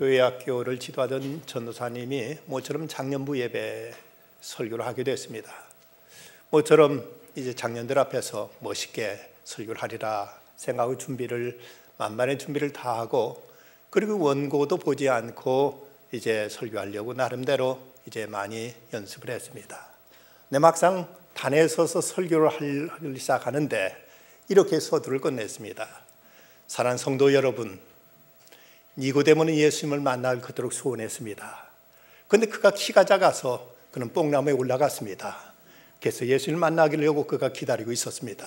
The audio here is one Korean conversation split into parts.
교회학교를 지도하던 전도사님이 모처럼 작년부 예배 설교를 하게 됐습니다. 모처럼 이제 작년들 앞에서 멋있게 설교를 하리라 생각하고 만반의 준비를 다 하고, 그리고 원고도 보지 않고 이제 설교하려고 나름대로 이제 많이 연습을 했습니다. 근데 막상 단에 서서 설교를 하기 시작하는데 이렇게 서두를 끝냈습니다. 사랑하는 성도 여러분, 니고데모는 예수님을 만날 그토록 소원했습니다. 그런데 그가 키가 작아서 그는 뽕나무에 올라갔습니다. 그래서 예수님을 만나기려고 그가 기다리고 있었습니다.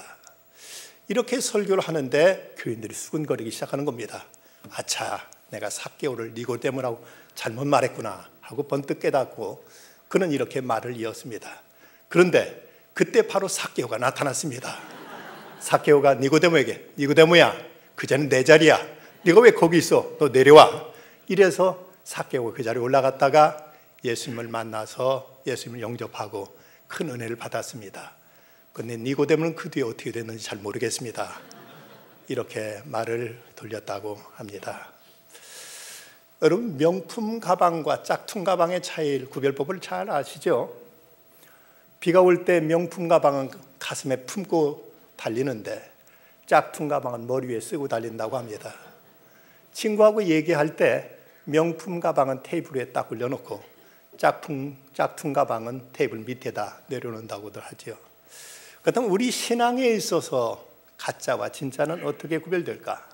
이렇게 설교를 하는데 교인들이 수근거리기 시작하는 겁니다. 아차, 내가 삭개오를 니고데모라고 잘못 말했구나 하고 번뜩 깨닫고 그는 이렇게 말을 이었습니다. 그런데 그때 바로 삭개오가 나타났습니다. 삭개오가 니고데모에게, 니고데모야, 그자는 내 자리야. 네가 왜 거기 있어? 너 내려와. 이래서 삭개오가 그 자리에 올라갔다가 예수님을 만나서 예수님을 영접하고 큰 은혜를 받았습니다. 그런데 니고데모는 그 뒤에 어떻게 됐는지 잘 모르겠습니다. 이렇게 말을 돌렸다고 합니다. 여러분, 명품 가방과 짝퉁 가방의 차이를, 구별법을 잘 아시죠? 비가 올 때 명품 가방은 가슴에 품고 달리는데 짝퉁 가방은 머리 위에 쓰고 달린다고 합니다. 친구하고 얘기할 때 명품 가방은 테이블 위에 딱 올려놓고 짝퉁 가방은 테이블 밑에다 내려놓는다고들 하죠. 그렇다면 우리 신앙에 있어서 가짜와 진짜는 어떻게 구별될까?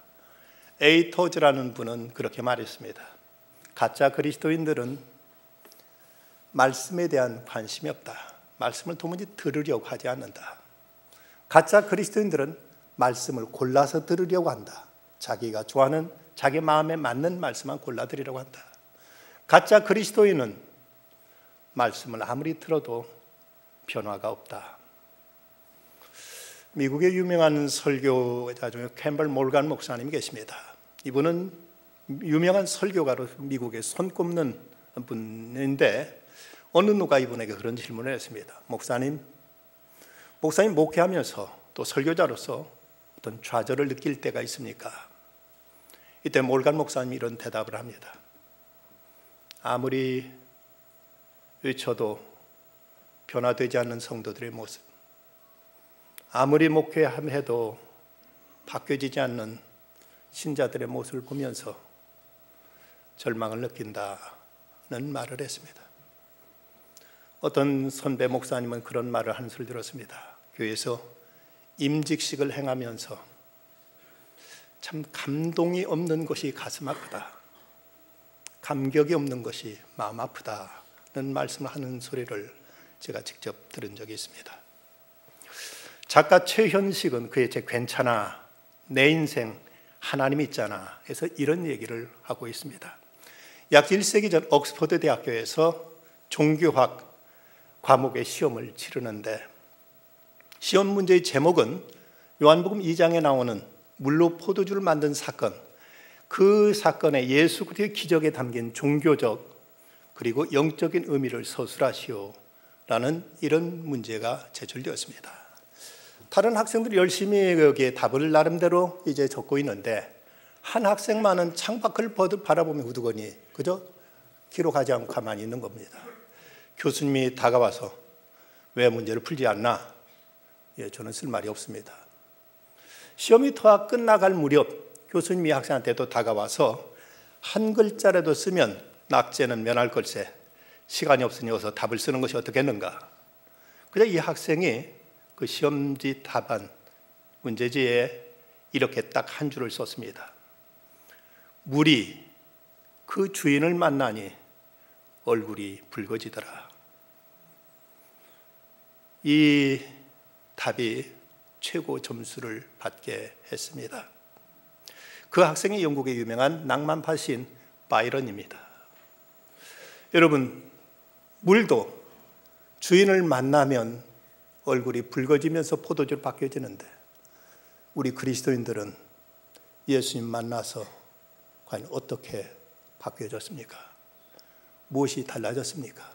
에이토즈라는 분은 그렇게 말했습니다. 가짜 그리스도인들은 말씀에 대한 관심이 없다. 말씀을 도무지 들으려고 하지 않는다. 가짜 그리스도인들은 말씀을 골라서 들으려고 한다. 자기가 좋아하는 자기 마음에 맞는 말씀만 골라 들으려고 한다. 가짜 그리스도인은 말씀을 아무리 들어도 변화가 없다. 미국의 유명한 설교자 중에 캠벌 몰간 목사님이 계십니다. 이분은 유명한 설교가로 미국에 손꼽는 분인데 어느 누가 이분에게 그런 질문을 했습니다. 목사님 목회하면서 또 설교자로서 어떤 좌절을 느낄 때가 있습니까? 이때 몰간 목사님이 이런 대답을 합니다. 아무리 외쳐도 변화되지 않는 성도들의 모습, 아무리 목회해도 바뀌어지지 않는 신자들의 모습을 보면서 절망을 느낀다는 말을 했습니다. 어떤 선배 목사님은 그런 말을 한 소리 들었습니다. 교회에서 임직식을 행하면서 참 감동이 없는 것이 가슴 아프다, 감격이 없는 것이 마음 아프다는 말씀을 하는 소리를 제가 직접 들은 적이 있습니다. 작가 최현식은 그의 책 괜찮아, 내 인생 하나님 있잖아 해서 이런 얘기를 하고 있습니다. 약 1세기 전 옥스퍼드 대학교에서 종교학 과목의 시험을 치르는데 시험 문제의 제목은 요한복음 2장에 나오는 물로 포도주를 만든 사건, 그 사건에 예수 그리스도의 기적에 담긴 종교적 그리고 영적인 의미를 서술하시오 라는 이런 문제가 제출되었습니다. 다른 학생들이 열심히 여기에 답을 나름대로 이제 적고 있는데 한 학생만은 창밖을 바라보며 우두거니 그저 기록하지 않고 가만히 있는 겁니다. 교수님이 다가와서 왜 문제를 풀지 않나? 저는 쓸 말이 없습니다. 시험이 다 끝나갈 무렵 교수님이 학생한테 또 다가와서 한 글자라도 쓰면 낙제는 면할 걸세, 시간이 없으니 어서 답을 쓰는 것이 어떻겠는가? 그래서 이 학생이 그 시험지 답안 문제지에 이렇게 딱 한 줄을 썼습니다. 물이 그 주인을 만나니 얼굴이 붉어지더라. 이 답이 최고 점수를 받게 했습니다. 그 학생이 영국의 유명한 낭만파 시인 바이런입니다. 여러분, 물도 주인을 만나면 얼굴이 붉어지면서 포도주로 바뀌어지는데 우리 그리스도인들은 예수님 만나서 과연 어떻게 바뀌어졌습니까? 무엇이 달라졌습니까?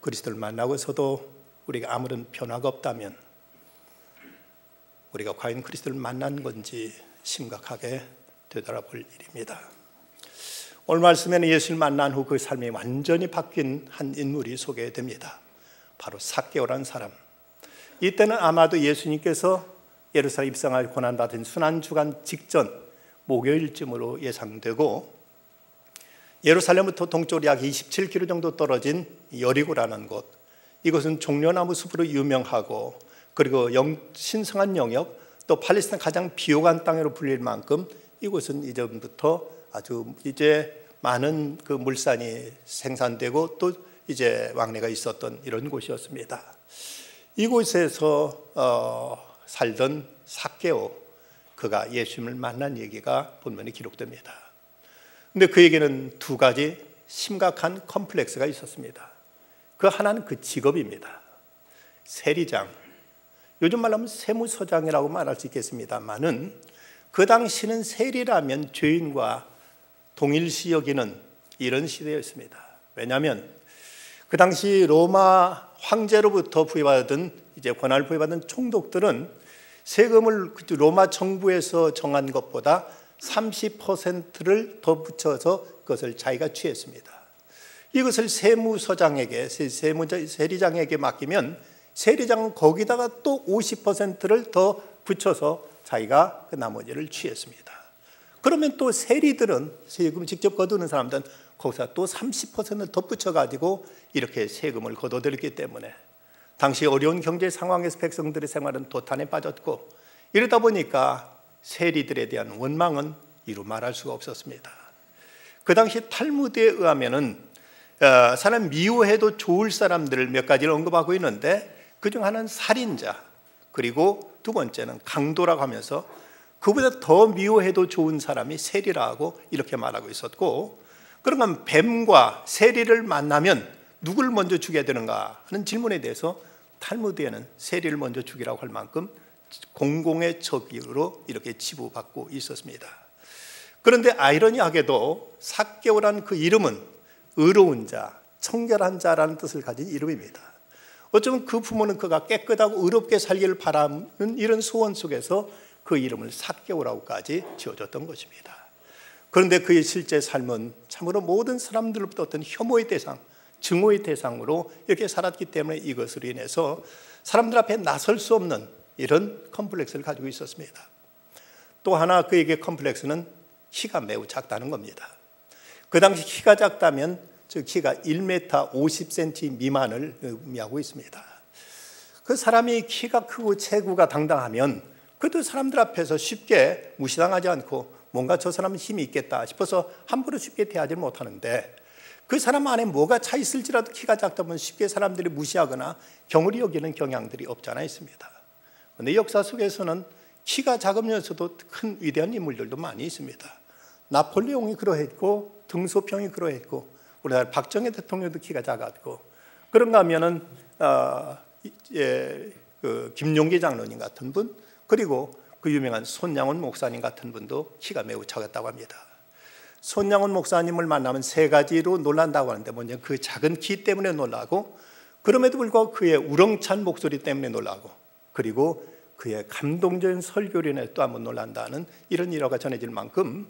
그리스도를 만나고서도 우리가 아무런 변화가 없다면 우리가 과연 그리스도를 만난 건지 심각하게 되돌아볼 일입니다. 오늘 말씀에는 예수를 만난 후 그 삶이 완전히 바뀐 한 인물이 소개됩니다. 바로 삭개오라는 사람. 이때는 아마도 예수님께서 예루살렘 입성할 고난받은 순환주간 직전 목요일쯤으로 예상되고, 예루살렘부터 동쪽으로 약 27km 정도 떨어진 여리고라는 곳, 이곳은 종려나무 숲으로 유명하고, 그리고 신성한 영역, 또 팔레스타인 가장 비옥한 땅으로 불릴 만큼 이곳은 이전부터 아주 이제 많은 그 물산이 생산되고 또 이제 왕래가 있었던 이런 곳이었습니다. 이곳에서 살던 삭개오, 그가 예수님을 만난 얘기가 본문에 기록됩니다. 근데 그에게는 두 가지 심각한 컴플렉스가 있었습니다. 그 하나는 그 직업입니다. 세리장, 요즘 말로 하면 세무서장이라고 말할 수 있겠습니다만은, 그 당시는 세리라면 죄인과 동일시 여기는 이런 시대였습니다. 왜냐하면 그 당시 로마 황제로부터 부여받은, 이제 권한을 부여받은 총독들은 세금을 로마 정부에서 정한 것보다 30%를 더 붙여서 그것을 자기가 취했습니다. 이것을 세무서장에게, 세리장에게 맡기면 세리장은 거기다가 또 50%를 더 붙여서 자기가 그 나머지를 취했습니다. 그러면 또 세리들은, 세금 직접 거두는 사람들은 거기서 또 30%를 더 붙여가지고 이렇게 세금을 거둬들였기 때문에 당시 어려운 경제 상황에서 백성들의 생활은 도탄에 빠졌고, 이러다 보니까 세리들에 대한 원망은 이루 말할 수가 없었습니다. 그 당시 탈무드에 의하면은 사람 미워해도 좋을 사람들을 몇 가지를 언급하고 있는데, 그중 하나는 살인자, 그리고 두 번째는 강도라고 하면서 그보다 더 미워해도 좋은 사람이 세리라고 이렇게 말하고 있었고, 그러면 뱀과 세리를 만나면 누굴 먼저 죽여야 되는가 하는 질문에 대해서 탈무드에는 세리를 먼저 죽이라고 할 만큼 공공의 적으로 이렇게 치부받고 있었습니다. 그런데 아이러니하게도 삭개오라는 그 이름은 의로운 자, 청결한 자라는 뜻을 가진 이름입니다. 어쩌면 그 부모는 그가 깨끗하고 의롭게 살기를 바라는 이런 소원 속에서 그 이름을 삭개오라고까지 지어줬던 것입니다. 그런데 그의 실제 삶은 참으로 모든 사람들로부터 어떤 혐오의 대상, 증오의 대상으로 이렇게 살았기 때문에 이것으로 인해서 사람들 앞에 나설 수 없는 이런 컴플렉스를 가지고 있었습니다. 또 하나 그에게 컴플렉스는 키가 매우 작다는 겁니다. 그 당시 키가 작다면 즉 키가 1m 50cm 미만을 의미하고 있습니다. 그 사람이 키가 크고 체구가 당당하면 그래도 사람들 앞에서 쉽게 무시당하지 않고 뭔가 저 사람은 힘이 있겠다 싶어서 함부로 쉽게 대하지 못하는데, 그 사람 안에 뭐가 차 있을지라도 키가 작다 보면 쉽게 사람들이 무시하거나 경홀히 여기는 경향들이 없잖아 있습니다. 그런데 역사 속에서는 키가 작으면서도 큰 위대한 인물들도 많이 있습니다. 나폴레옹이 그러했고, 등소평이 그러했고, 우리나라 박정희 대통령도 키가 작았고, 그런가 하면은 그 김용기 장로님 같은 분, 그리고 그 유명한 손양원 목사님 같은 분도 키가 매우 작았다고 합니다. 손양원 목사님을 만나면 세 가지로 놀란다고 하는데, 먼저 그 작은 키 때문에 놀라고, 그럼에도 불구하고 그의 우렁찬 목소리 때문에 놀라고, 그리고 그의 감동적인 설교로 인해 또 한번 놀란다는 이런 일화가 전해질 만큼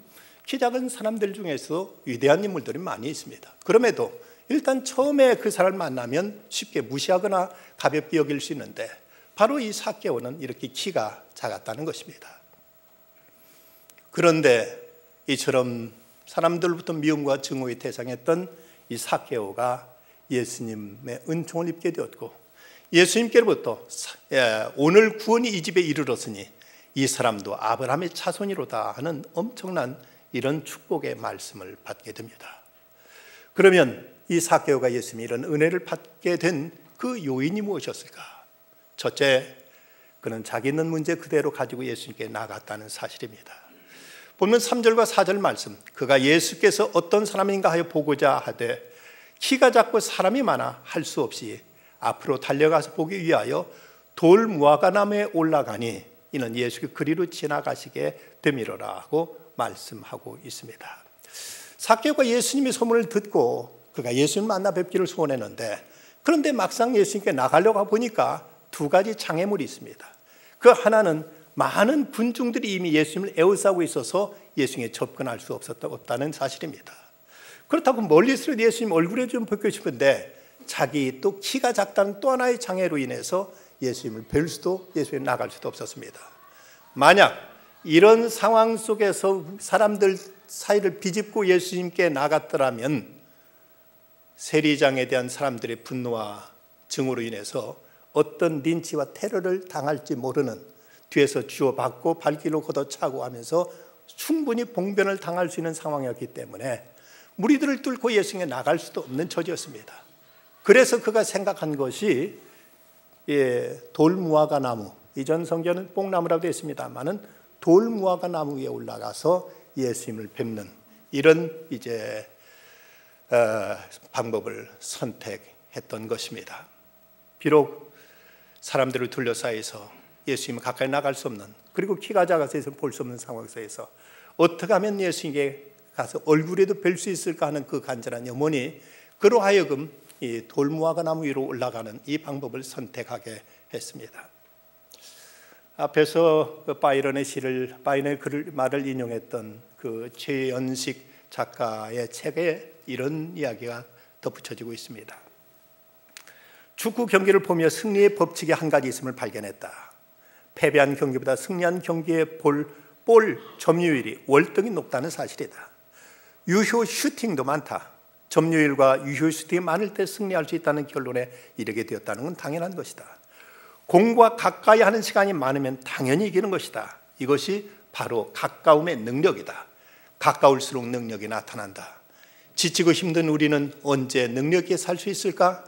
키 작은 사람들 중에서 위대한 인물들이 많이 있습니다. 그럼에도 일단 처음에 그 사람을 만나면 쉽게 무시하거나 가볍게 여길 수 있는데, 바로 이 삭개오는 이렇게 키가 작았다는 것입니다. 그런데 이처럼 사람들로부터 미움과 증오의 대상이었던 이 삭개오가 예수님의 은총을 입게 되었고, 예수님께로부터 오늘 구원이 이 집에 이르렀으니 이 사람도 아브라함의 자손이로다 하는 엄청난 이런 축복의 말씀을 받게 됩니다. 그러면 이 삭개오가 예수님이 이런 은혜를 받게 된 그 요인이 무엇이었을까? 첫째, 그는 자기 있는 문제 그대로 가지고 예수님께 나갔다는 사실입니다. 보면 3절과 4절 말씀, 그가 예수께서 어떤 사람인가 하여 보고자 하되 키가 작고 사람이 많아 할 수 없이 앞으로 달려가서 보기 위하여 돌 무화과나무에 올라가니 이는 예수께 그리로 지나가시게 되미로라 하고 말씀하고 있습니다. 삭개오가 예수님의 소문을 듣고 그가 예수님 만나 뵙기를 소원했는데, 그런데 막상 예수님께 나가려고 보니까 두 가지 장애물이 있습니다. 그 하나는 많은 군중들이 이미 예수님을 에워싸고 있어서 예수님에 접근할 수 없다는 사실입니다. 그렇다고 멀리서 예수님 얼굴에 좀 뵙고 싶은데 자기 또 키가 작다는 또 하나의 장애로 인해서 예수님을 뵐 수도 예수님 나갈 수도 없었습니다. 만약 이런 상황 속에서 사람들 사이를 비집고 예수님께 나갔더라면 세리장에 대한 사람들의 분노와 증오로 인해서 어떤 린치와 테러를 당할지 모르는, 뒤에서 주워받고 발길로 걷어차고 하면서 충분히 봉변을 당할 수 있는 상황이었기 때문에 무리들을 뚫고 예수님께 나갈 수도 없는 처지였습니다. 그래서 그가 생각한 것이 돌무화과 나무, 이전 성경은 뽕나무라고 되어 있습니다만은 돌무화과 나무 위에 올라가서 예수님을 뵙는 이런 방법을 선택했던 것입니다. 비록 사람들을 둘러싸여서 예수님을 가까이 나갈 수 없는, 그리고 키가 작아서 볼 수 없는 상황 속에서 어떻게 하면 예수님께 가서 얼굴에도 뵐 수 있을까 하는 그 간절한 염원이 그로 하여금 이 돌무화과 나무 위로 올라가는 이 방법을 선택하게 했습니다. 앞에서 바이런의 말을 인용했던 그 최연식 작가의 책에 이런 이야기가 덧붙여지고 있습니다. 축구 경기를 보며 승리의 법칙이 한 가지 있음을 발견했다. 패배한 경기보다 승리한 경기의 볼 점유율이 월등히 높다는 사실이다. 유효 슈팅도 많다. 점유율과 유효 슈팅이 많을 때 승리할 수 있다는 결론에 이르게 되었다는 건 당연한 것이다. 공과 가까이 하는 시간이 많으면 당연히 이기는 것이다. 이것이 바로 가까움의 능력이다. 가까울수록 능력이 나타난다. 지치고 힘든 우리는 언제 능력 있게 살 수 있을까?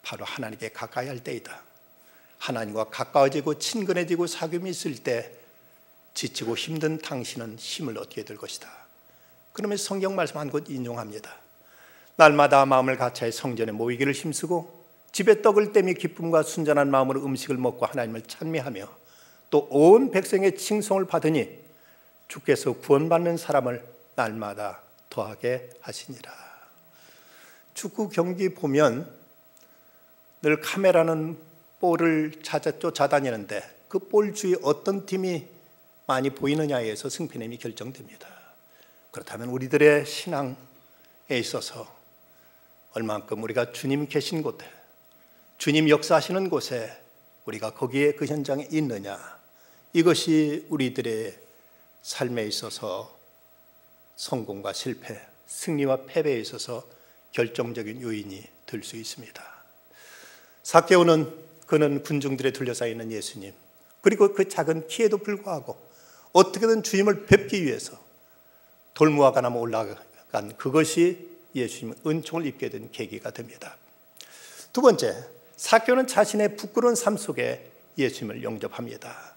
바로 하나님께 가까이 할 때이다. 하나님과 가까워지고 친근해지고 사귐이 있을 때 지치고 힘든 당신은 힘을 얻게 될 것이다. 그러면서 성경 말씀 한 곳 인용합니다. 날마다 마음을 같이 성전에 모이기를 힘쓰고 집에 떡을 떼며 기쁨과 순전한 마음으로 음식을 먹고 하나님을 찬미하며 또 온 백성의 칭송을 받으니 주께서 구원받는 사람을 날마다 더하게 하시니라. 축구 경기 보면 늘 카메라는 볼을 쫓아다니는데 그 볼 주위에 어떤 팀이 많이 보이느냐에 의해서 승패님이 결정됩니다. 그렇다면 우리들의 신앙에 있어서 얼만큼 우리가 주님 계신 곳에, 주님 역사하시는 곳에 우리가 거기에 그 현장에 있느냐, 이것이 우리들의 삶에 있어서 성공과 실패, 승리와 패배에 있어서 결정적인 요인이 될 수 있습니다. 삭개오는 그는 군중들에 둘러싸여 있는 예수님, 그리고 그 작은 키에도 불구하고 어떻게든 주님을 뵙기 위해서 돌무화과 나무 올라간 그것이 예수님의 은총을 입게 된 계기가 됩니다. 두 번째, 삭개오는 자신의 부끄러운 삶 속에 예수님을 영접합니다.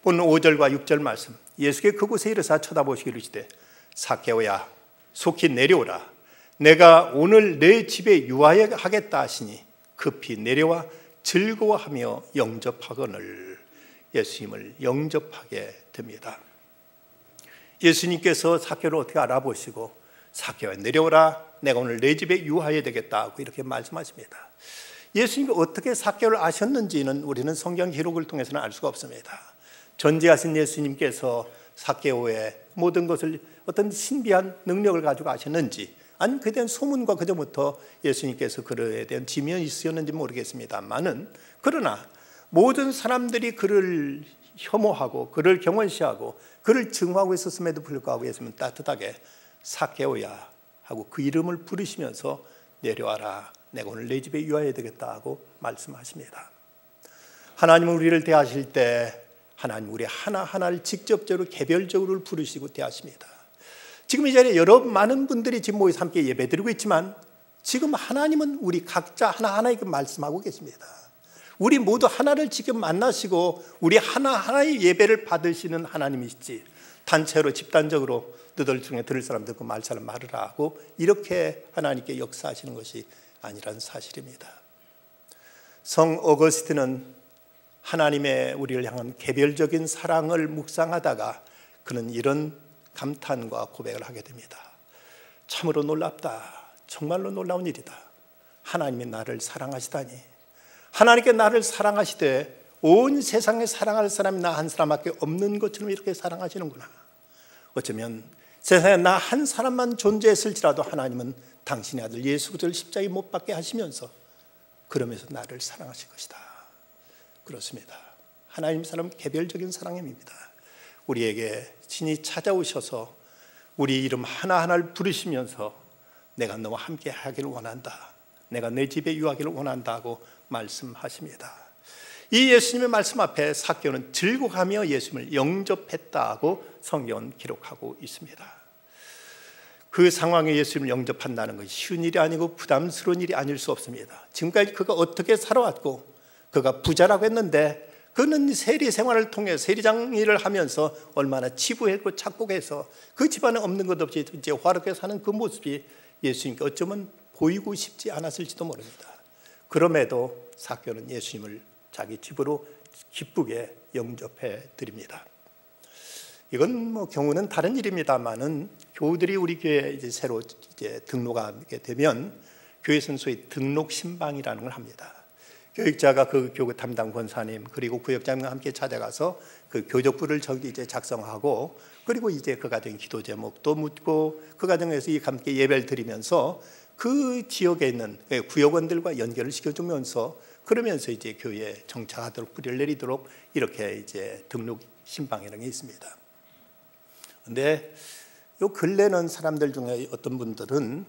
본문 5절과 6절 말씀, 예수께 그곳에 이르사 쳐다보시기를 이르시되 삭개오야 속히 내려오라. 내가 오늘 내 집에 유하겠다 하시니 급히 내려와 즐거워하며 영접하거늘. 예수님을 영접하게 됩니다. 예수님께서 삭개오를 어떻게 알아보시고 삭개오야 내려오라, 내가 오늘 내 집에 유하여야 되겠다 하고 이렇게 말씀하십니다. 예수님이 어떻게 삭개오를 아셨는지는 우리는 성경 기록을 통해서는 알 수가 없습니다. 전지하신 예수님께서 삭개오의 모든 것을 어떤 신비한 능력을 가지고 아셨는지, 아니면 그에 대한 소문과 그전부터 예수님께서 그에 대한 지면이 있었는지 모르겠습니다만은, 그러나 모든 사람들이 그를 혐오하고 그를 경원시하고 그를 증오하고 있었음에도 불구하고 예수님은 따뜻하게 삭개오야 하고 그 이름을 부르시면서 내려와라, 내가 오늘 내 집에 유하여야 되겠다 하고 말씀하십니다. 하나님은 우리를 대하실 때 하나님 우리 하나하나를 직접적으로 개별적으로 부르시고 대하십니다. 지금 이 자리에 많은 분들이 지금 모여서 함께 예배드리고 있지만 지금 하나님은 우리 각자 하나하나에게 말씀하고 계십니다. 우리 모두 하나를 직접 만나시고 우리 하나하나의 예배를 받으시는 하나님이시지, 단체로 집단적으로 너들 중에 들을 사람들 그 말처럼 말을 하고 이렇게 하나님께 역사하시는 것이 아니라는 사실입니다. 성 어거스틴은 하나님의 우리를 향한 개별적인 사랑을 묵상하다가 그는 이런 감탄과 고백을 하게 됩니다. 참으로 놀랍다. 정말로 놀라운 일이다. 하나님이 나를 사랑하시다니. 하나님께 나를 사랑하시되 온 세상에 사랑할 사람이 나 한 사람밖에 없는 것처럼 이렇게 사랑하시는구나. 어쩌면 세상에 나 한 사람만 존재했을지라도 하나님은 당신의 아들 예수 그리스도를 십자가에 못 박게 하시면서 그러면서 나를 사랑하신 것이다. 그렇습니다. 하나님 사람 개별적인 사랑입니다. 우리에게 친히 찾아오셔서 우리 이름 하나하나를 부르시면서 내가 너와 함께 하기를 원한다, 내가 내 집에 유하기를 원한다고 말씀하십니다. 이 예수님의 말씀 앞에 삭개오는 즐거워하며 예수님을 영접했다고 성경은 기록하고 있습니다. 그 상황에 예수님을 영접한다는 것이 쉬운 일이 아니고 부담스러운 일이 아닐 수 없습니다. 지금까지 그가 어떻게 살아왔고, 그가 부자라고 했는데 그는 세리 생활을 통해 세리장 일을 하면서 얼마나 치부했고 착복해서 그 집안에 없는 것 없이 이제 화롭게 사는 그 모습이 예수님께 어쩌면 보이고 싶지 않았을지도 모릅니다. 그럼에도 삭개오는 예수님을 자기 집으로 기쁘게 영접해 드립니다. 이건 뭐 경우는 다른 일입니다만은 교우들이 우리 교회에 이제 새로 이제 등록하게 되면 교회에서는 소위 등록 신방이라는 걸 합니다. 교육자가 그 교구 담당 권사님 그리고 구역장과 함께 찾아가서 그 교적부를 이제 작성하고, 그리고 이제 그 가정 기도 제목도 묻고 그 가정에서 이 함께 예배를 드리면서 그 지역에 있는 구역원들과 연결을 시켜주면서 그러면서 이제 교회에 정착하도록 뿌리를 내리도록 이렇게 이제 등록 신방이라는 게 있습니다. 그런데 요 근래는 사람들 중에 어떤 분들은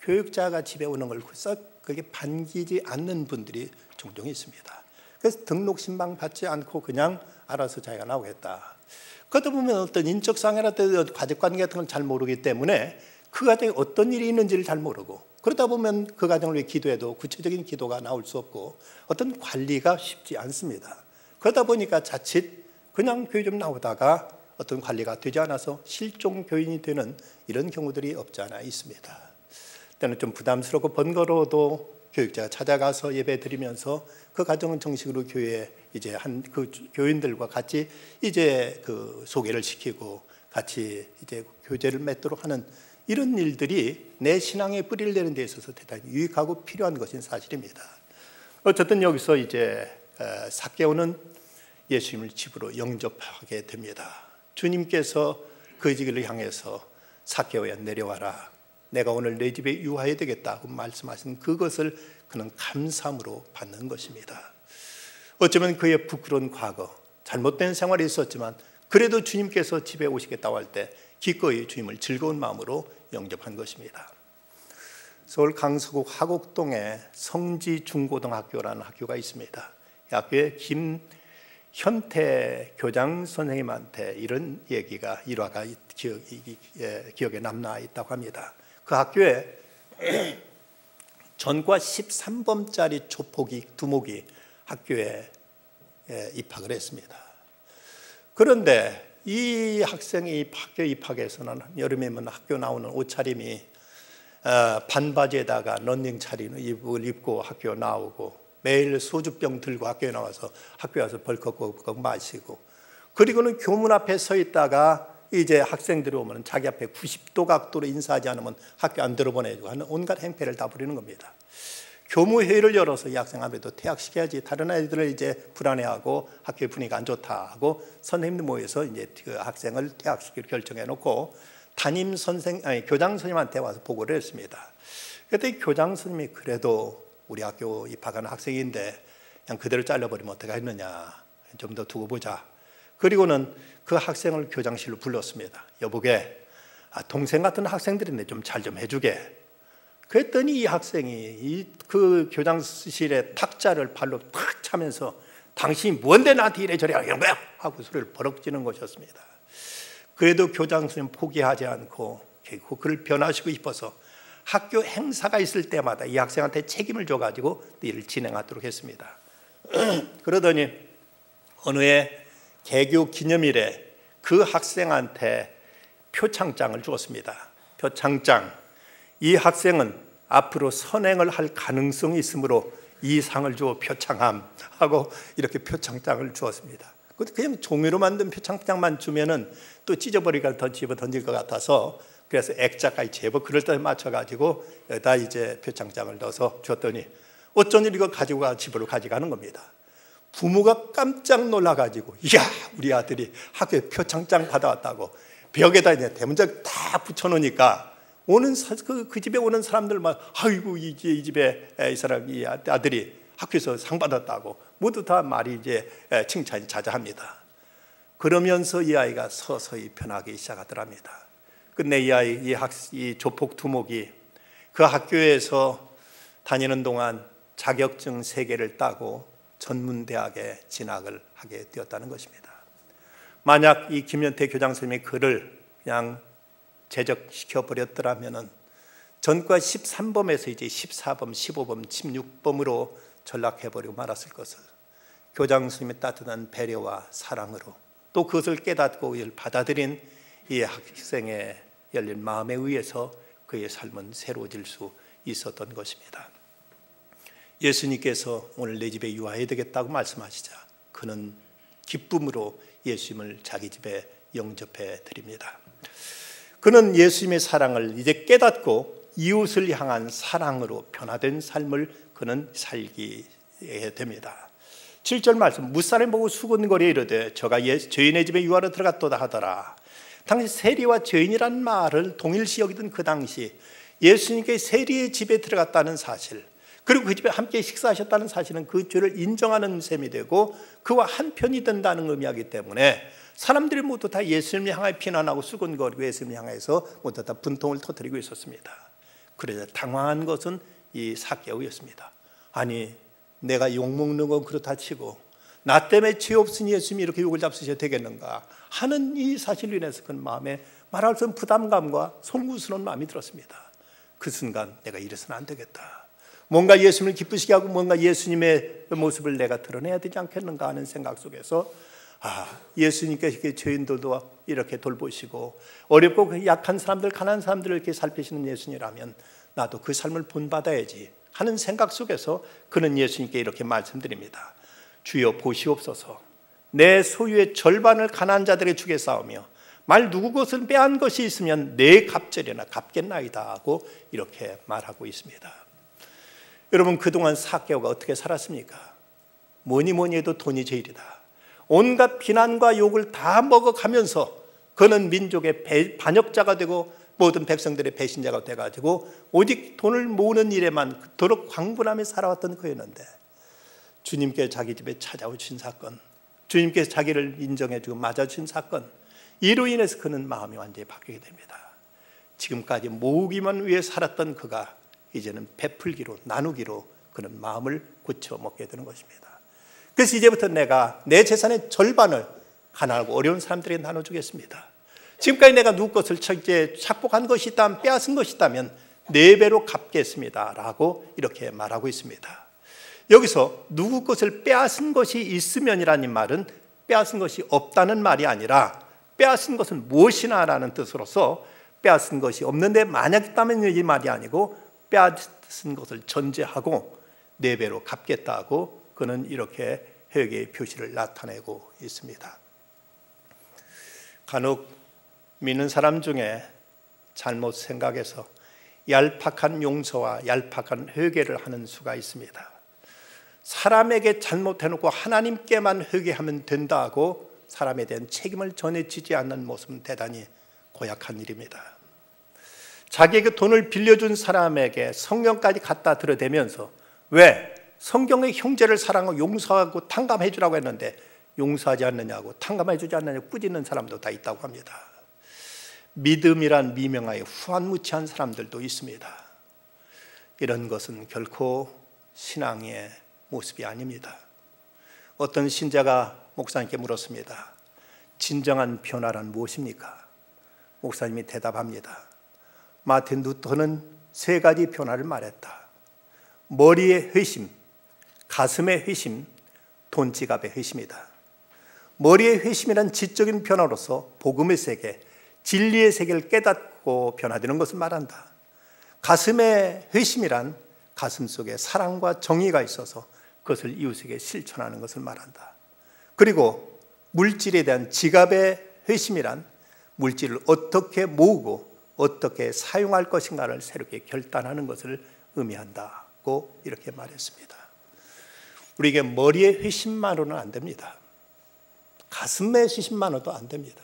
교육자가 집에 오는 걸 썩 그게 반기지 않는 분들이 종종 있습니다. 그래서 등록 신방 받지 않고 그냥 알아서 자기가 나오겠다. 그러다 보면 어떤 인적상해라든지 가족관계 같은 걸 잘 모르기 때문에 그 가정에 어떤 일이 있는지를 잘 모르고, 그러다 보면 그 가정을 위해 기도해도 구체적인 기도가 나올 수 없고 어떤 관리가 쉽지 않습니다. 그러다 보니까 자칫 그냥 교회 좀 나오다가 어떤 관리가 되지 않아서 실종 교인이 되는 이런 경우들이 없지 않아 있습니다. 때는 좀 부담스럽고 번거로워도 교육자가 찾아가서 예배 드리면서 그 가정은 정식으로 교회에 이제 한 그 교인들과 같이 이제 그 소개를 시키고 같이 이제 교제를 맺도록 하는 이런 일들이 내 신앙의 뿌리를 내는 데 있어서 대단히 유익하고 필요한 것인 사실입니다. 어쨌든 여기서 이제 삭개오는 예수님을 집으로 영접하게 됩니다. 주님께서 그 집을 향해서 삭개오야 내려와라, 내가 오늘 내 집에 유하여야 되겠다고 말씀하신 그것을 그는 감사함으로 받는 것입니다. 어쩌면 그의 부끄러운 과거, 잘못된 생활이 있었지만 그래도 주님께서 집에 오시겠다고 할 때 기꺼이 주님을 즐거운 마음으로 영접한 것입니다. 서울 강서구 화곡동에 성지중고등학교라는 학교가 있습니다. 이 학교에 김현태 교장 선생님한테 이런 얘기가 일화가 기억에 남아 있다고 합니다. 그 학교에 전과 13범짜리 조폭이 두목이 학교에 입학을 했습니다. 그런데 이 학생이 학교 입학해서는 여름이면 학교 나오는 옷차림이 반바지에다가 런닝 차림을 입고 학교 나오고, 매일 소주병 들고 학교에 나와서 학교에 와서 벌컥벌컥 마시고, 그리고는 교문 앞에 서 있다가 이제 학생들이 오면 자기 앞에 90도 각도로 인사하지 않으면 학교 안 들어보내고 하는 온갖 행패를 다 부리는 겁니다. 교무회의를 열어서 이 학생 아무래도 퇴학시켜야지, 다른 아이들을 이제 불안해하고 학교의 분위기가 안 좋다 하고 선생님들 모여서 이제 그 학생을 퇴학시키기로 결정해 놓고 담임 교장 선생님한테 와서 보고를 했습니다. 그때 교장 선생님이 그래도 우리 학교 입학하는 학생인데 그냥 그대로 잘라버리면 어떻게 했느냐, 좀 더 두고 보자. 그리고는 그 학생을 교장실로 불렀습니다. 여보게, 동생 같은 학생들인데 좀 잘 좀 해주게. 그랬더니 이 학생이 그 교장실에 탁자를 발로 탁 차면서 당신이 뭔데 나한테 이래저래 하는 거야? 하고 소리를 버럭 지는 것이었습니다. 그래도 교장 선생님 포기하지 않고 결국 그를 변화시키고 싶어서 학교 행사가 있을 때마다 이 학생한테 책임을 줘가지고 일을 진행하도록 했습니다. 그러더니 어느 해 개교 기념일에 그 학생한테 표창장을 주었습니다. 표창장. 이 학생은 앞으로 선행을 할 가능성이 있으므로 이 상을 주어 표창함 하고 이렇게 표창장을 주었습니다. 그냥 종이로 만든 표창장만 주면은 또 찢어버리고 집어 던질 것 같아서 그래서 액자까지 제법 그럴 때 맞춰가지고 여기다 이제 표창장을 넣어서 줬더니 어쩐 일 이거 가지고 집으로 가져가는 겁니다. 부모가 깜짝 놀라가지고 이야 우리 아들이 학교에 표창장 받아왔다고 벽에다 이제 대문짝 다 붙여놓으니까 그 집에 오는 사람들만 아이고 이 집에 이 사람 이 아들이 학교에서 상 받았다고 모두 다 말이 이제 칭찬이 자자합니다. 그러면서 이 아이가 서서히 변하기 시작하더랍니다. 끝내 이 조폭 두목이 그 학교에서 다니는 동안 자격증 3개를 따고 전문대학에 진학을 하게 되었다는 것입니다. 만약 이 김연태 교장 선생님이 그를 그냥 제적시켜 버렸더라면은 전과 13범에서 이제 14범, 15범, 16범으로 전락해버리고 말았을 것을 교장 선생님의 따뜻한 배려와 사랑으로 또 그것을 깨닫고 이를 받아들인 이 학생의 열린 마음에 의해서 그의 삶은 새로워질 수 있었던 것입니다. 예수님께서 오늘 내 집에 유하해야 되겠다고 말씀하시자 그는 기쁨으로 예수님을 자기 집에 영접해 드립니다. 그는 예수님의 사랑을 이제 깨닫고 이웃을 향한 사랑으로 변화된 삶을 그는 살게 됩니다. 7절 말씀, 무사람 보고 수군거리에 이르되 저가 죄인의 집에 유하러 들어갔도다 하더라. 당시 세리와 죄인이란 말을 동일시 여기던 그 당시 예수님께 세리의 집에 들어갔다는 사실, 그리고 그 집에 함께 식사하셨다는 사실은 그 죄를 인정하는 셈이 되고 그와 한편이 된다는 의미이기 때문에 사람들이 모두 다 예수님을 향하여 비난하고 수군거리고 예수님을 향해서 모두 다 분통을 터뜨리고 있었습니다. 그래서 당황한 것은 이 삭개오였습니다. 아니 내가 욕먹는 건 그렇다 치고 나 때문에 죄 없은 예수님이 이렇게 욕을 잡수셔야 되겠는가 하는 이 사실로 인해서 그 마음에 말할 수 없는 부담감과 송구스러운 마음이 들었습니다. 그 순간 내가 이래서는 안 되겠다. 뭔가 예수님을 기쁘시게 하고 뭔가 예수님의 모습을 내가 드러내야 되지 않겠는가 하는 생각 속에서 예수님께서 죄인들도 이렇게 돌보시고 어렵고 약한 사람들, 가난한 사람들을 이렇게 살피시는 예수님이라면 나도 그 삶을 본받아야지 하는 생각 속에서 그는 예수님께 이렇게 말씀드립니다. 주여 보시옵소서. 내 소유의 절반을 가난한 자들에게 주겠사오며 말 누구 것을 빼앗은 것이 있으면 내 갑절이나 갚겠나이다 하고 이렇게 말하고 있습니다. 여러분 그동안 삭개오가 어떻게 살았습니까? 뭐니 해도 돈이 제일이다. 온갖 비난과 욕을 다 먹어가면서 그는 민족의 반역자가 되고 모든 백성들의 배신자가 돼가지고 오직 돈을 모으는 일에만 그토록 광분하며 살아왔던 그였는데 주님께 자기 집에 찾아오신 사건, 주님께서 자기를 인정해주고 맞아주신 사건, 이로 인해서 그는 마음이 완전히 바뀌게 됩니다. 지금까지 모으기만 위해 살았던 그가 이제는 베풀기로 나누기로 그는 마음을 고쳐 먹게 되는 것입니다. 그래서 이제부터 내가 내 재산의 절반을 가난하고 어려운 사람들에게 나눠주겠습니다. 지금까지 내가 누구 것을 착복한 것이 있다면 빼앗은 것이 있다면 4배로 갚겠습니다 라고 이렇게 말하고 있습니다. 여기서 누구 것을 빼앗은 것이 있으면이라는 말은 빼앗은 것이 없다는 말이 아니라 빼앗은 것은 무엇이나 라는 뜻으로서 빼앗은 것이 없는데 만약 있다면 이 말이 아니고 빼앗은 것을 전제하고 4배로 갚겠다고 그는 이렇게 회개의 표시를 나타내고 있습니다. 간혹 믿는 사람 중에 잘못 생각해서 얄팍한 용서와 얄팍한 회개를 하는 수가 있습니다. 사람에게 잘못해놓고 하나님께만 회개하면 된다고 사람에 대한 책임을 전해지지 않는 모습은 대단히 고약한 일입니다. 자기에게 돈을 빌려준 사람에게 성경까지 갖다 들여대면서 왜 성경의 형제를 사랑하고 용서하고 탕감해 주라고 했는데 용서하지 않느냐고 탕감해 주지 않느냐고 꾸짖는 사람도 다 있다고 합니다. 믿음이란 미명하에 후한무치한 사람들도 있습니다. 이런 것은 결코 신앙의 모습이 아닙니다. 어떤 신자가 목사님께 물었습니다. 진정한 변화란 무엇입니까? 목사님이 대답합니다. 마틴 루터는 3가지 변화를 말했다. 머리의 회심, 가슴의 회심, 돈 지갑의 회심이다. 머리의 회심이란 지적인 변화로서 복음의 세계, 진리의 세계를 깨닫고 변화되는 것을 말한다. 가슴의 회심이란 가슴 속에 사랑과 정의가 있어서 그것을 이웃에게 실천하는 것을 말한다. 그리고 물질에 대한 지갑의 회심이란 물질을 어떻게 모으고 어떻게 사용할 것인가를 새롭게 결단하는 것을 의미한다고 이렇게 말했습니다. 우리에게 머리의 회심만으로는 안 됩니다. 가슴의 회심만으로도 안 됩니다.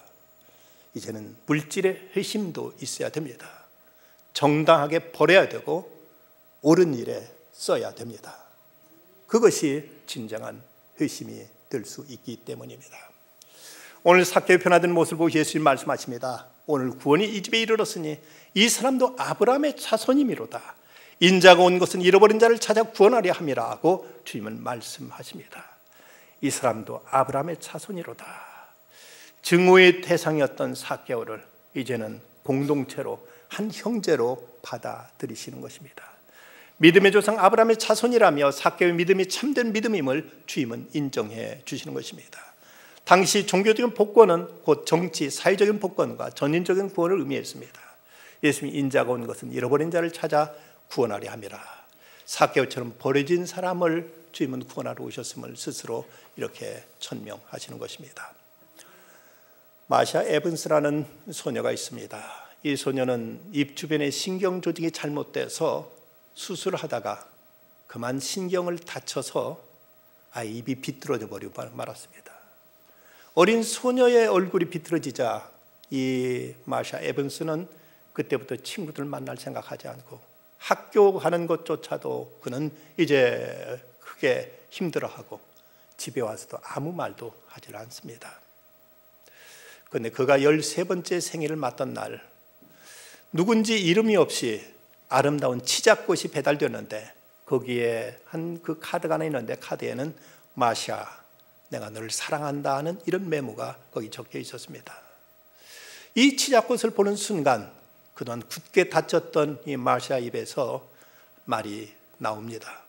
이제는 물질의 회심도 있어야 됩니다. 정당하게 벌어야 되고 옳은 일에 써야 됩니다. 그것이 진정한 회심이 될 수 있기 때문입니다. 오늘 삭개오 변화된 모습을 보고 예수님 말씀하십니다. 오늘 구원이 이 집에 이르렀으니 이 사람도 아브라함의 자손이미로다. 인자가 온 것은 잃어버린 자를 찾아 구원하려 함이라 하고 주님은 말씀하십니다. 이 사람도 아브라함의 자손이로다. 증오의 대상이었던 삭개오를 이제는 공동체로 한 형제로 받아들이시는 것입니다. 믿음의 조상 아브라함의 자손이라며 삭개오의 믿음이 참된 믿음임을 주님은 인정해 주시는 것입니다. 당시 종교적인 복권은 곧 정치, 사회적인 복권과 전인적인 구원을 의미했습니다. 예수님이 인자가 온 것은 잃어버린 자를 찾아 구원하려 함이라. 삭개오처럼 버려진 사람을 주님은 구원하러 오셨음을 스스로 이렇게 천명하시는 것입니다. 마샤 에번스라는 소녀가 있습니다. 이 소녀는 입 주변의 신경 조직이 잘못돼서 수술을 하다가 그만 신경을 다쳐서 입이 비뚤어져 버리고 말았습니다. 어린 소녀의 얼굴이 비뚤어지자 이 마샤 에번스는 그때부터 친구들 만날 생각하지 않고 학교 가는 것조차도 그는 이제 크게 힘들어하고 집에 와서도 아무 말도 하지 않습니다. 그런데 그가 13번째 생일을 맞던 날 누군지 이름이 없이 아름다운 치자꽃이 배달되었는데 거기에 한 그 카드가 하나 있는데 카드에는 마샤, 내가 너를 사랑한다 하는 이런 메모가 거기 적혀 있었습니다. 이 치자꽃을 보는 순간 그동안 굳게 닫혔던 이 마샤 입에서 말이 나옵니다.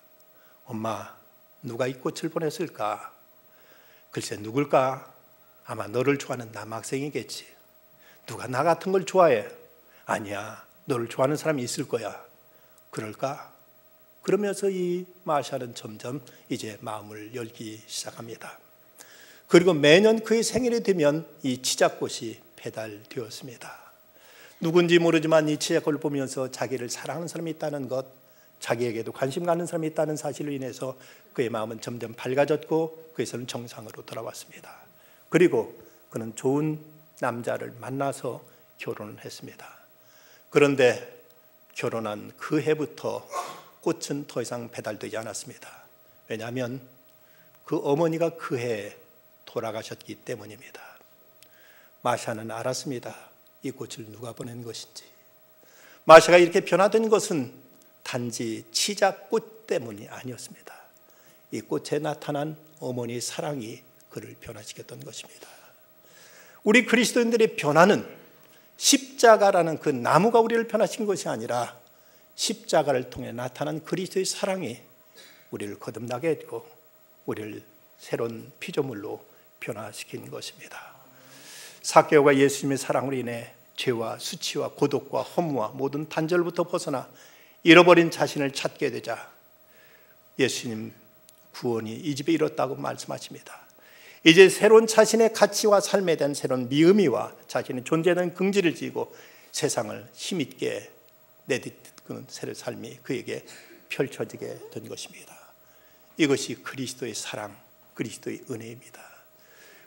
엄마, 누가 이 꽃을 보냈을까? 글쎄 누굴까? 아마 너를 좋아하는 남학생이겠지. 누가 나 같은 걸 좋아해? 아니야, 너를 좋아하는 사람이 있을 거야. 그럴까? 그러면서 이 마샤는 점점 이제 마음을 열기 시작합니다. 그리고 매년 그의 생일이 되면 이 치자꽃이 배달되었습니다. 누군지 모르지만 이 치자꽃을 보면서 자기를 사랑하는 사람이 있다는 것, 자기에게도 관심 갖는 사람이 있다는 사실로 인해서 그의 마음은 점점 밝아졌고 그에서는 정상으로 돌아왔습니다. 그리고 그는 좋은 남자를 만나서 결혼을 했습니다. 그런데 결혼한 그 해부터 꽃은 더 이상 배달되지 않았습니다. 왜냐하면 그 어머니가 그 해에 돌아가셨기 때문입니다. 마샤는 알았습니다. 이 꽃을 누가 보낸 것인지. 마샤가 이렇게 변화된 것은 단지 치자꽃 때문이 아니었습니다. 이 꽃에 나타난 어머니의 사랑이 그를 변화시켰던 것입니다. 우리 그리스도인들의 변화는 십자가라는 그 나무가 우리를 변화시킨 것이 아니라 십자가를 통해 나타난 그리스도의 사랑이 우리를 거듭나게 했고 우리를 새로운 피조물로 변화시킨 것입니다. 삭개오가 예수님의 사랑으로 인해 죄와 수치와 고독과 허무와 모든 단절부터 벗어나 잃어버린 자신을 찾게 되자 예수님 구원이 이 집에 이뤘다고 말씀하십니다. 이제 새로운 자신의 가치와 삶에 대한 새로운 미의미와 자신의 존재에 대한 긍지를 지고 세상을 힘있게 내딛는 새로운 삶이 그에게 펼쳐지게 된 것입니다. 이것이 그리스도의 사랑, 그리스도의 은혜입니다.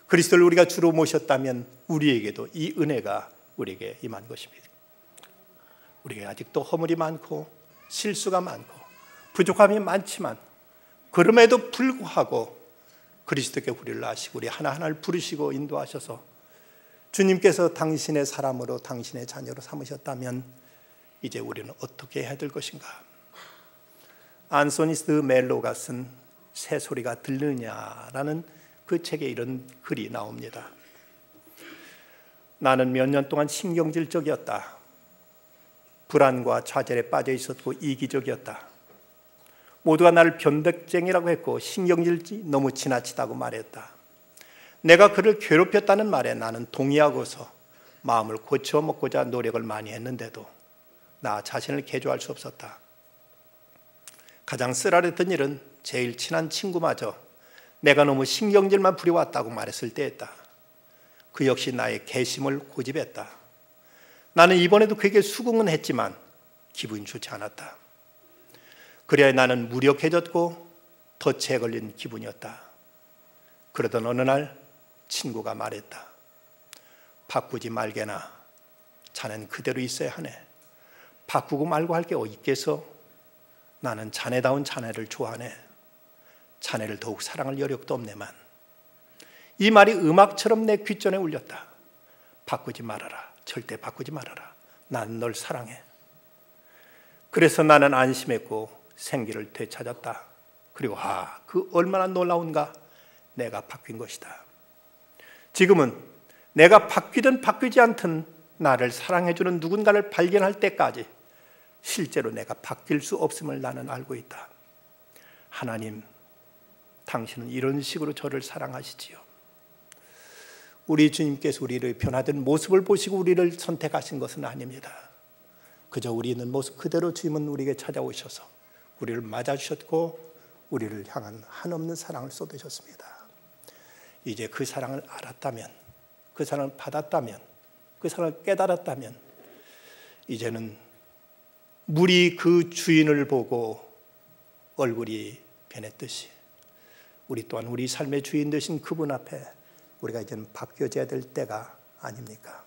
그리스도를 우리가 주로 모셨다면 우리에게도 이 은혜가 우리에게 임한 것입니다. 우리가 아직도 허물이 많고 실수가 많고 부족함이 많지만 그럼에도 불구하고 그리스도께 우리를 아시고 우리 하나하나를 부르시고 인도하셔서 주님께서 당신의 사람으로 당신의 자녀로 삼으셨다면 이제 우리는 어떻게 해야 될 것인가? 안소니스 멜로가 쓴 새소리가 들리느냐라는 그 책에 이런 글이 나옵니다. 나는 몇 년 동안 신경질적이었다. 불안과 좌절에 빠져 있었고 이기적이었다. 모두가 나를 변덕쟁이라고 했고 신경질이 너무 지나치다고 말했다. 내가 그를 괴롭혔다는 말에 나는 동의하고서 마음을 고쳐먹고자 노력을 많이 했는데도 나 자신을 개조할 수 없었다. 가장 쓰라렸던 일은 제일 친한 친구마저 내가 너무 신경질만 부려왔다고 말했을 때였다. 그 역시 나의 괘씸을 고집했다. 나는 이번에도 그에게 수긍은 했지만 기분이 좋지 않았다. 그래야 나는 무력해졌고 덫에 걸린 기분이었다. 그러던 어느 날 친구가 말했다. 바꾸지 말게나 자넨 그대로 있어야 하네. 바꾸고 말고 할 게 어디 있겠어? 나는 자네다운 자네를 좋아하네. 자네를 더욱 사랑할 여력도 없네만. 이 말이 음악처럼 내 귓전에 울렸다. 바꾸지 말아라. 절대 바꾸지 말아라. 난 널 사랑해. 그래서 나는 안심했고 생기를 되찾았다. 그리고 그 얼마나 놀라운가. 내가 바뀐 것이다. 지금은 내가 바뀌든 바뀌지 않든 나를 사랑해주는 누군가를 발견할 때까지 실제로 내가 바뀔 수 없음을 나는 알고 있다. 하나님, 당신은 이런 식으로 저를 사랑하시지요. 우리 주님께서 우리를 변화된 모습을 보시고 우리를 선택하신 것은 아닙니다. 그저 우리 있는 모습 그대로 주님은 우리에게 찾아오셔서 우리를 맞아주셨고 우리를 향한 한없는 사랑을 쏟으셨습니다. 이제 그 사랑을 알았다면, 그 사랑을 받았다면, 그 사랑을 깨달았다면 이제는 물이 그 주인을 보고 얼굴이 변했듯이 우리 또한 우리 삶의 주인 되신 그분 앞에 우리가 이제는 바뀌어져야 될 때가 아닙니까?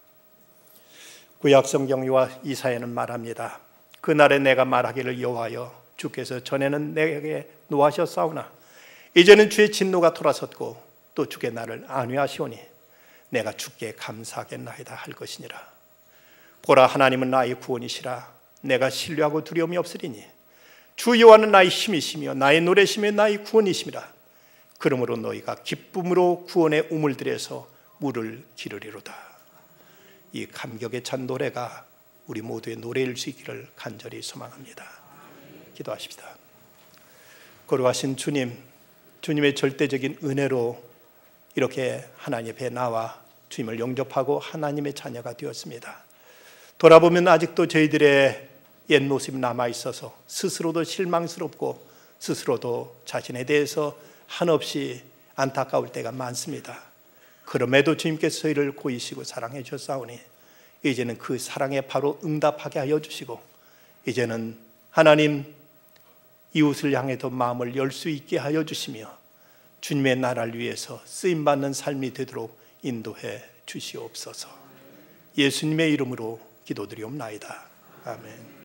구약 성경과 이사야는 말합니다. 그날에 내가 말하기를 여호와여 주께서 전에는 내게 노하셨사오나 이제는 주의 진노가 돌아섰고 또 주께 나를 안위하시오니 내가 주께 감사하겠나이다 할 것이니라. 보라, 하나님은 나의 구원이시라. 내가 신뢰하고 두려움이 없으리니 주 여호와는 나의 힘이시며 나의 노래시며 나의 구원이심이라. 그러므로 너희가 기쁨으로 구원의 우물들에서 물을 기르리로다. 이 감격에 찬 노래가 우리 모두의 노래일 수 있기를 간절히 소망합니다. 기도하십시다. 거룩하신 주님, 주님의 절대적인 은혜로 이렇게 하나님 앞에 나와 주님을 영접하고 하나님의 자녀가 되었습니다. 돌아보면 아직도 저희들의 옛 모습이 남아있어서 스스로도 실망스럽고 스스로도 자신에 대해서 한없이 안타까울 때가 많습니다. 그럼에도 주님께서 저희를 고이시고 사랑해 주셨사오니 이제는 그 사랑에 바로 응답하게 하여 주시고 이제는 하나님 이웃을 향해도 마음을 열 수 있게 하여 주시며 주님의 나라를 위해서 쓰임받는 삶이 되도록 인도해 주시옵소서. 예수님의 이름으로 기도드리옵나이다. 아멘.